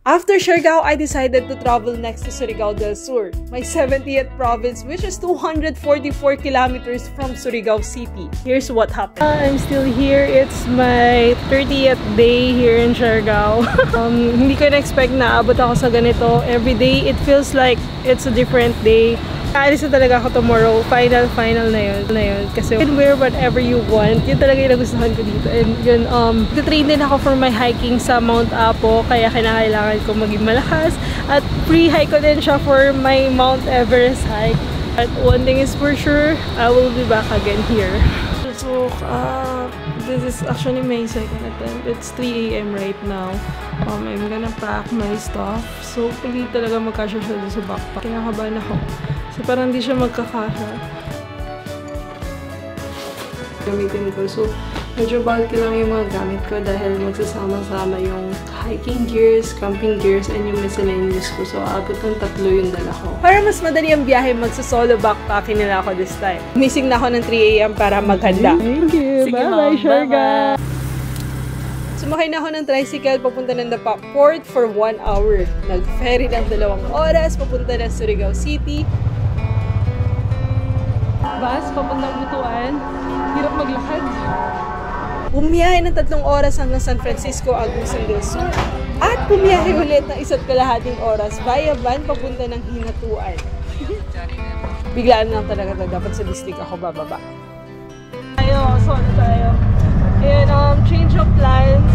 After Siargao, I decided to travel next to Surigao del Sur, my 70th province, which is 244 kilometers from Surigao City. Here's what happened. I'm still here. It's my 30th day here in Siargao. Hindi ko na-expect na abot ako sa ganito. Every day, it feels like it's a different day. Aalis na talaga ako tomorrow. Final na yun. Kasi you can wear whatever you want. Yun talaga yung nagustuhan ko dito. And yun, train din ako for my hiking sa Mount Apo. Kaya kailangan ko maging malakas. At pre-hike ko din siya for my Mount Everest hike. But one thing is for sure, I will be back again here. So, this is actually my second attempt. It's 3 AM right now. I'm gonna pack my stuff. So, pili talaga magkasya siya sa backpack. Kinakabahan ako. So, parang hindi siya magkakasya. Gamitin ko. So, medyo bulky lang yung mga gamit ko dahil magsasama-sama yung hiking gears, camping gears, and yung miscellaneous ko. So, abot ng 3 yung dala ko. Para mas madali ang biyahe, magsa-solo backpacking nila ako this time. Missing na ako ng 3 AM para maghanda. Thank you! Bye-bye, Siargao! Sumakay na ako ng tricycle papunta ng Dapa Port for 1 hour. Nag-ferry ng 2 oras papunta ng Surigao City. Bus, papuntang Butuan. Hirap maglakad. Bumiyahe ng 3 oras hanggang San Francisco, Agusan del Sur. At bumiyahe ulit ng 1.5 oras via van papunta ng Hinatuan. Biglaan lang talaga dapat sa district ako bababa. Solo tayo. And change of plans.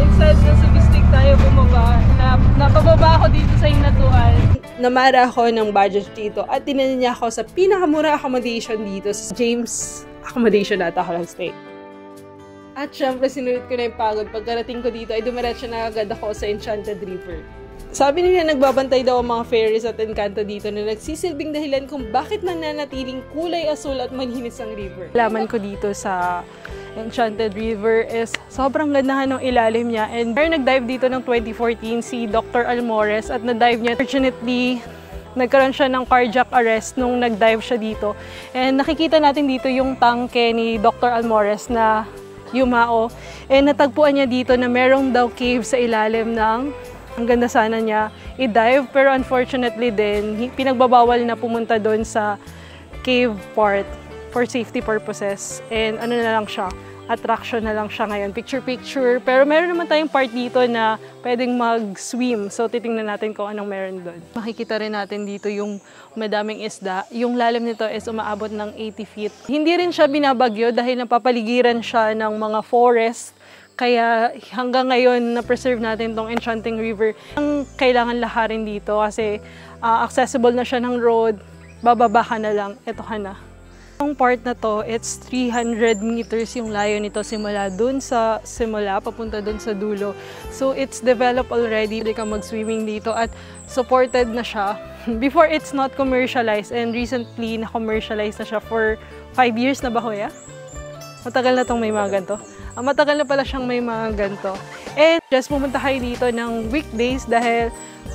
Instead na sa district tayo bumaba. Napababa ako dito sa Hinatuan. Namara ako ng budget dito at tinanong niya ako sa pinakamura accommodation dito sa James Accommodation ata ako nag-stay. At syempre sinulit ko na yung pagod. Pagkarating ko dito ay dumiretso na agad ako sa Enchanted River. Sabi nila nagbabantay daw ang mga ferries at Encanto dito na nagsisilbing dahilan kung bakit nananatiling kulay asul at malinis ang river. Laman ko dito sa Enchanted River is sobrang gandahan ng ilalim niya. And nag-dive dito ng 2014 si Dr. Almores at na-dive niya. Fortunately, nagkaroon siya ng cardiac arrest nung nag-dive siya dito. And nakikita natin dito yung tangke ni Dr. Almores na yumao. And natagpuan niya dito na merong daw cave sa ilalim ng ang ganda sana niya i-dive. Pero unfortunately din, pinagbabawal na pumunta doon sa cave part for safety purposes. And ano na lang siya, attraction na lang siya ngayon. Picture-picture. Pero meron naman tayong part dito na pwedeng mag-swim. So, titingnan natin kung anong meron doon. Makikita rin natin dito yung madaming isda. Yung lalim nito is umaabot ng 80 feet. Hindi rin siya binabagyo dahil napapaligiran siya ng mga forest. Kaya hanggang ngayon, na-preserve natin tong Enchanting River. Ang kailangan laharin dito kasi accessible na siya ng road. Bababa ka na lang. Eto ka na. Ang part na to, it's 300 meters yung layo nito simula papunta dun sa dulo. So it's developed already. Pwede ka mag-swimming dito at supported na siya. Before, it's not commercialized and recently na-commercialize na siya for 5 years na ba, Kuya? Matagal na tong may mga ganito. Matagal na pala siyang may mga ganito. And just pumunta kayo dito ng weekdays dahil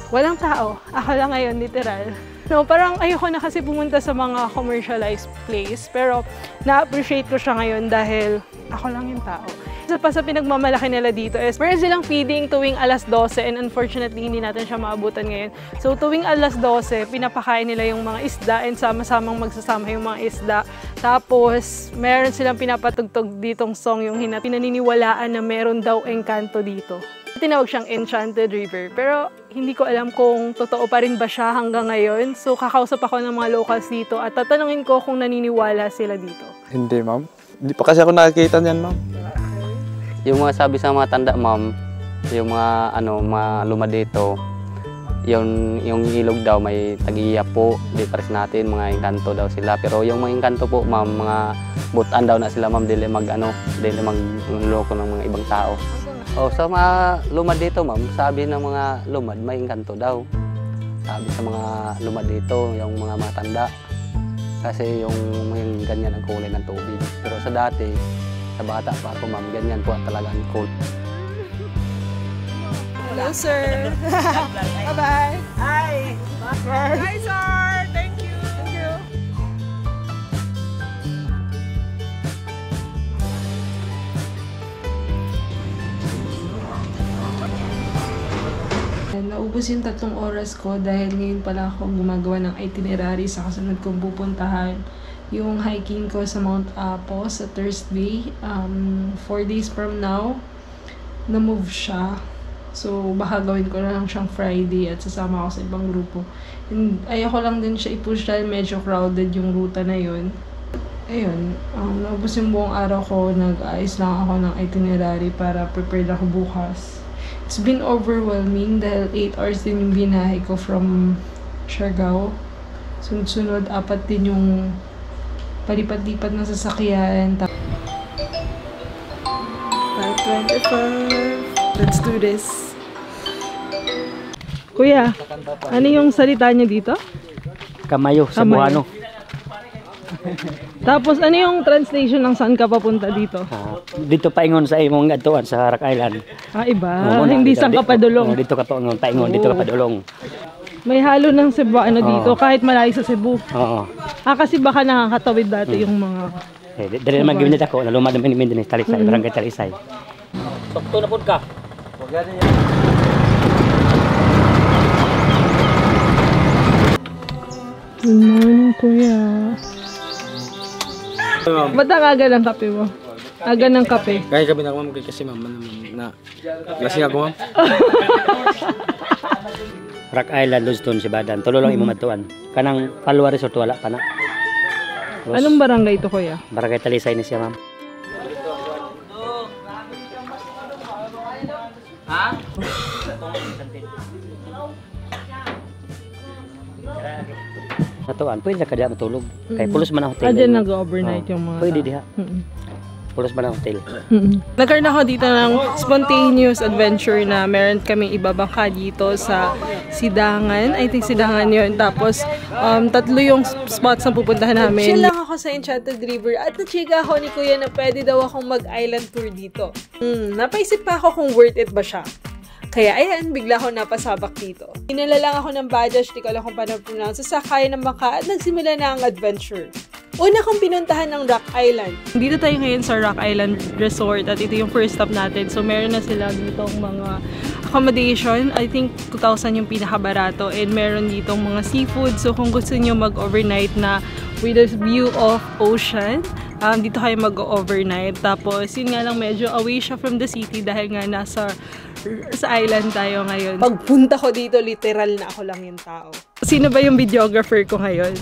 walang tao. Ako lang ngayon, literal. No, parang ayoko na kasi pumunta sa mga commercialized place. Pero na-appreciate ko siya ngayon dahil ako lang yung tao. Isa pa sa pinagmamalaki nila dito is meron silang feeding tuwing alas 12 and unfortunately hindi natin siya maabutan ngayon. So tuwing alas 12, pinapakain nila yung mga isda and sama-samang magsasama yung mga isda. Tapos meron silang pinapatugtog ditong song yung pinaniniwalaan na meron daw engkanto dito. Tinawag siyang Enchanted River, pero hindi ko alam kung totoo pa rin ba siya hanggang ngayon. So, kakausap ako ng mga locals dito at tatanungin ko kung naniniwala sila dito. Hindi, ma'am. Hindi pa kasi ako nakakita niyan, ma'am. Yung mga sabi sa mga tanda, ma'am, yung mga, mga luma dito, yung ilog daw may tag-iya po, di pares natin, mga engkanto daw sila. Pero yung mga engkanto po, ma'am, mga butan daw na sila, ma'am, dili magloko ng mga ibang tao. Oh, sa mga lumad dito, ma'am, sabi ng mga lumad, may engkanto daw. Sabi sa mga lumad dito, yung mga matanda. Kasi yung ganyan ang kulay ng tubig. Pero sa dati, sa bata pa ako, ma'am, ganyan po talaga ang kulay. Hello, sir. Bye-bye. Hi. Hi, sir. Thank you. Thank you. Naubos yung 3 oras ko dahil ngayon pala ako gumagawa ng itinerary sa kasunod kong pupuntahan. Yung hiking ko sa Mount Apo sa Thursday. 4 days from now, na-move siya. So, baka gawin ko na lang siyang Friday at sasama ako sa ibang grupo. And ayoko lang din siya i-push dahil medyo crowded yung ruta na yun. Ayun, naubos yung buong araw ko. Nag-ayos lang ako ng itinerary para prepared ako bukas. It's been overwhelming dahil 8 hours din yung binahe ko from Siargao. Sunod-sunod, 4 din yung palipat-lipat na sasakyan. 5:25. Let's do this. Kuya, ano yung salita niyo dito? Kamayo, Cebuano. Tapos ano yung translation ng saan ka papunta dito? Dito paingon sa imong adtuan sa Rock Island. Iba. Hindi saan ka padulong. Dito ka paingon, dito ka padulong. May halo ng Cebuano dito kahit malayo sa Cebu. Oo. Kasi baka nakakatawid dati yung mga... Dali naman gawin ako, nalumad naman din sa Talisay, Barangay Talisay. Tukto na po ka. Good morning, Kuya. Ba't ang aga ng kape mo? Aga ng kape. Kaya gabi na ako, ma'am, kasi ma'am, na lasing ako, ma'am. Rock Island, Luzon, Sibadan. Tulo lang imong adtuan. Kanang Palwa Resort wala pa na. Anong barangay ito, Kuya? Barangay Talisay ni siya, ma'am. Natuan, pwede na kada matulog. Kay pulos man ang hotel. Diyan nag-overnight yung mga pwede diha. Pulos man ang hotel. Nagkaroon ako dito ng spontaneous adventure na meron kaming ibabangka dito sa Sidangan. I think Sidangan yun. Tapos, 3 yung spots na pupuntahan namin. Chill lang ako sa Enchanted River at nachiga ako ni Kuya na pwede daw akong mag-island tour dito. Napaisip pa ako kung worth it ba siya. Kaya ayan, bigla ako napasabak dito. Hinala lang ako ng Badash, di ko alam kung paano pronounce. Sasakay ng bangka at nagsimula na ang adventure. Una kong pinuntahan ng Rock Island. Dito tayo ngayon sa Rock Island Resort at ito yung first stop natin. So meron na sila ditong mga accommodation. I think 2,000 yung pinakabarato and meron ditong mga seafood. So kung gusto niyo mag-overnight na with a view of ocean, dito kayo mag-overnight. Tapos yun nga lang medyo away siya from the city dahil nga nasa island tayo ngayon. Pagpunta ko dito, literal na ako lang yung tao. Sino ba yung videographer ko ngayon?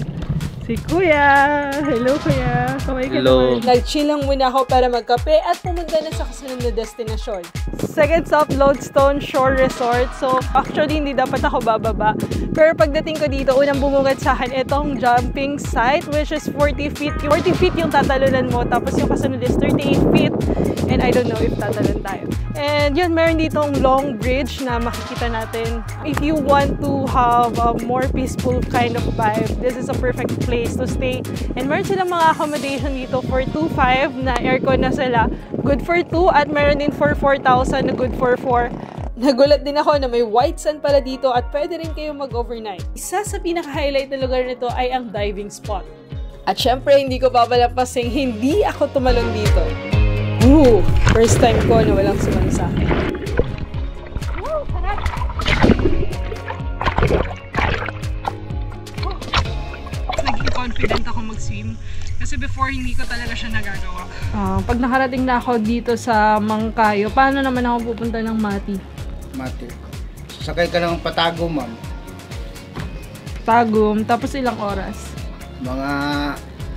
Si Kuya! Hello, Kuya! Kamay ka naman. Nag-chill lang muna ako para magkape at pumunta na sa kasunod na destinasyon. Second stop, Lodestone Shore Resort. So, actually, hindi dapat ako bababa. Pero pagdating ko dito, unang bumungad sa akin itong jumping site, which is 40 feet. 40 feet yung tatalunan mo, tapos yung kasunod is 38 feet. And I don't know if tatalon tayo. And yun, meron ditong long bridge na makikita natin. If you want to have a more peaceful kind of vibe, this is a perfect place to stay. And meron silang mga accommodation dito for 2,500 na aircon na sila. Good for 2 at meron din for 4,000 na good for 4. Nagulat din ako na may white sand pala dito at pwede rin kayong mag-overnight. Isa sa pinaka-highlight na lugar nito ay ang diving spot. At syempre, hindi ko papalampasing hindi ako tumalon dito. First time ko na walang sumali sa akin. Naging confident ako mag-swim kasi before hindi ko talaga siya nagagawa. Pag nakarating na ako dito sa Mangkayo, paano naman ako pupunta ng Mati? Mati. Sakay ka lang Patagum, ma'am. Tagum, tapos ilang oras? Mga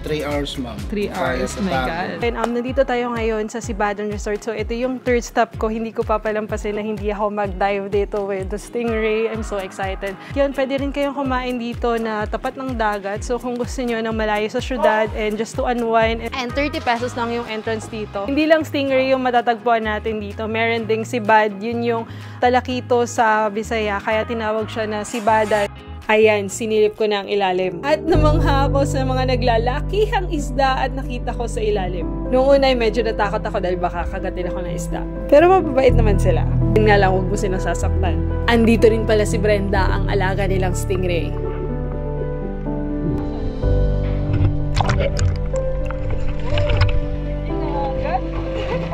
3 hours, ma'am. 3 hours, my God. And nandito tayo ngayon sa Sibadan Resort. So, ito yung third stop ko. Hindi ko papalampasin na hindi ako mag-dive dito with the Stingray. I'm so excited. Yun, pwede rin kayong kumain dito na tapat ng dagat. So, kung gusto nyo ng malayo sa syudad and just to unwind. And 30 pesos lang yung entrance dito. Hindi lang Stingray yung matatagpuan natin dito. Meron ding Sibad. Yun yung talakito sa Bisaya. Kaya tinawag siya na Sibadan. Ayan, sinilip ko na ang ilalim. At namangha ako sa mga naglalakihang isda at nakita ko sa ilalim. Noong una ay medyo natakot ako dahil baka kagatin ako ng isda. Pero mababait naman sila. Yun nga lang, huwag mo silang sasaktan. Andito rin pala si Brenda, ang alaga nilang Stingray.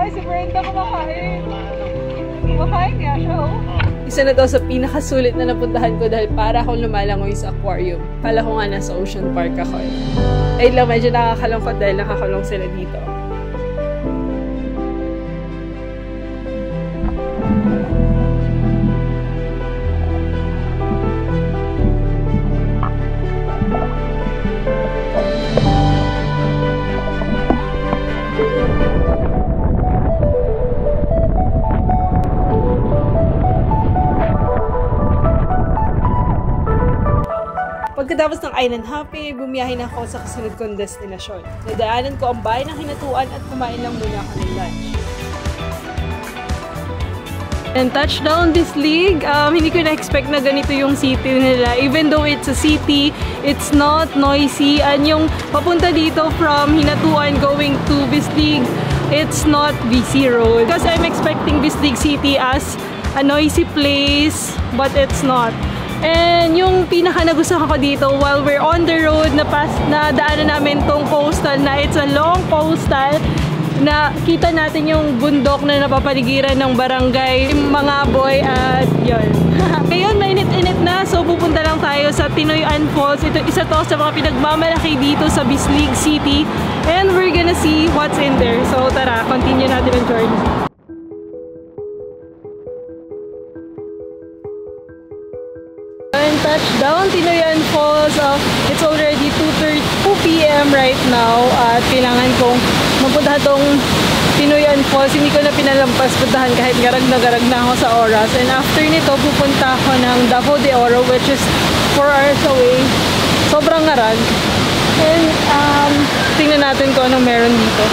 Ay, si Brenda kumakain. Kumakain niya siya, oh. Isa na to sa pinakasulit na napuntahan ko dahil para akong lumalangoy sa aquarium. Kala ko nga nasa Ocean Park ako. Ay lang, medyo nakakalungkot dahil nakakulong sila dito. Pagkatapos ng island hopping, bumiyahin ako sa kasunod kong destinasyon. Nadaanan ko ang bayan ng Hinatuan at kumain lang muna ako ng lunch. And touchdown Bislig, hindi ko na-expect na ganito yung city nila. Even though it's a city, it's not noisy. And yung papunta dito from Hinatuan going to Bislig, it's not BC Road. Because I'm expecting Bislig City as a noisy place, but it's not. And yung pinaka nagustuhan ko dito while we're on the road na daanan namin tong coastal na it's a long coastal na kita natin yung bundok na napapaligiran ng barangay Mangaboy at yun. Ngayon mainit-init na so pupunta lang tayo sa Tinoyan Falls. Ito isa to sa mga pinagmamalaki dito sa Bislig City and we're gonna see what's in there. So tara, continue natin ang journey. Touchdown, Tinoyan Falls. It's already 2 p.m. right now at kailangan kong mapuntahan tong Tinoyan Falls. Hindi ko na pinalampas puntahan kahit garag na ako sa oras. And after nito, pupunta ako ng Davao de Oro which is 4 hours away. Sobrang garag. And tingnan natin kung anong meron dito.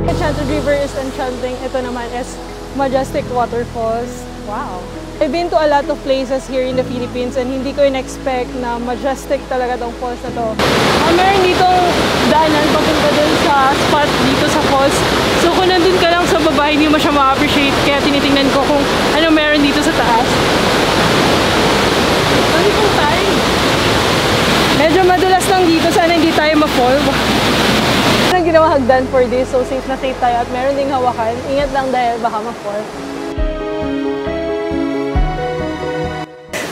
Enchanted River is enchanting. Ito naman is Majestic Waterfalls. Wow! I've been to a lot of places here in the Philippines and hindi ko in-expect na majestic talaga tong falls na to. Meron ditong daanan papunta dun sa spot dito sa falls. So kung nandun ka lang sa baba, hindi mo siya ma-appreciate. Kaya tinitingnan ko kung ano meron dito sa taas. Ano itong tayo? Medyo madulas lang dito. Sana hindi tayo ma-fall. Ang ginawa hagdan for this, so safe na safe tayo at meron ding hawakan. Ingat lang dahil baka ma-fall.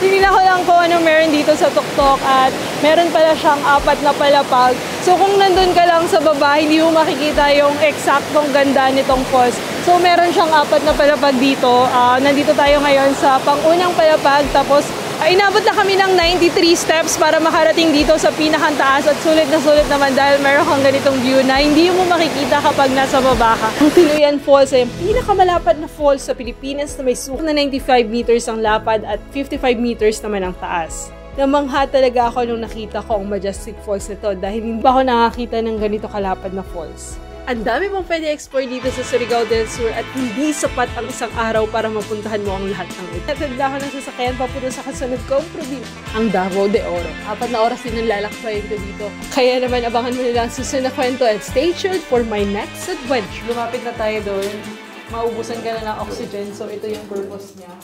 Tinignan ko lang kung ano meron dito sa tuktok at meron pala siyang 4 na palapag. So kung nandun ka lang sa baba, hindi mo makikita yung eksaktong ganda nitong falls. So meron siyang 4 na palapag dito. Nandito tayo ngayon sa pangunang palapag tapos inabot na kami ng 93 steps para makarating dito sa pinakantaas at sulit naman dahil meron kang ganitong view na hindi mo makikita kapag nasa baba ka. Ang Tinoyan Falls ay ang pinakamalapad na falls sa Pilipinas na may sukat na 95 meters ang lapad at 55 meters naman ang taas. Namangha talaga ako nung nakita ko ang Majestic Falls nito dahil hindi pa ako nakakita ng ganito kalapad na falls. Ang dami mong pwede explore dito sa Surigao del Sur at hindi sapat ang isang araw para mapuntahan mo ang lahat ng ito. Natagda ako ng sasakyan papunta sa kasunod kong probinsya, ang Davao de Oro. 4 na oras din ang lalakbayin ko dito. Kaya naman abangan mo nila ang susunod na kwento and stay tuned for my next adventure. Lumapit na tayo doon. Maubusan ka na ng oxygen, so ito yung purpose niya.